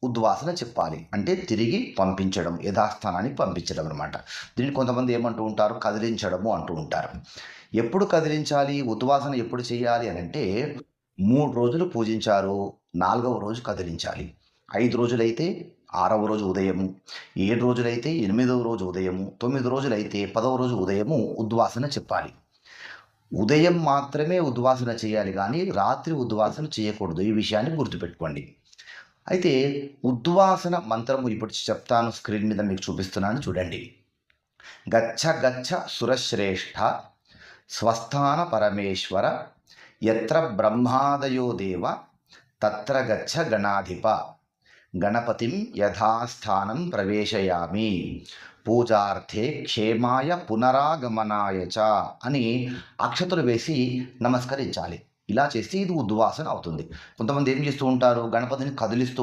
ఉద్వాసన చెప్పాలి. అంటే తిరిగి పంపించడం, యథాస్థానానికి పంపించడం అనమాట. దీన్ని కొంతమంది ఏమంటూ ఉంటారు, కదిలించడము అంటూ ఉంటారు. ఎప్పుడు కదిలించాలి, ఉద్వాసన ఎప్పుడు చేయాలి అని అంటే 3 రోజులు పూజించారు, 4వ రోజు కదిలించాలి. 5 రోజులైతే 6వ రోజు ఉదయము, 7 రోజులైతే 8వ రోజు ఉదయము, 9 రోజులైతే 10వ రోజు ఉదయము ఉద్వాసన చెప్పాలి. ఉదయం మాత్రమే ఉద్వాసన చేయాలి కానీ రాత్రి ఉద్వాసన చేయకూడదు. ఈ విషయాన్ని గుర్తుపెట్టుకోండి. అయితే ఉద్వాసన మంత్రము ఇప్పుడు చెప్తాను, స్క్రీన్ మీద మీకు చూపిస్తున్నాను చూడండి. గచ్చ గచ్చ సురశ్రేష్ఠ స్వస్థాన పరమేశ్వర యత్ర బ్రహ్మాదయో దేవ తత్ర గచ్చ గణాధిప గణపతిం యథాస్థానం ప్రవేశయామి పూజార్థే క్షేమాయ పునరాగమనాయ చ అని అక్షతలు వేసి నమస్కరించాలి. ఇలా చేస్తే ఇది ఉద్వాసన అవుతుంది. కొంతమంది ఏం చేస్తూ ఉంటారు, గణపతిని కదిలిస్తూ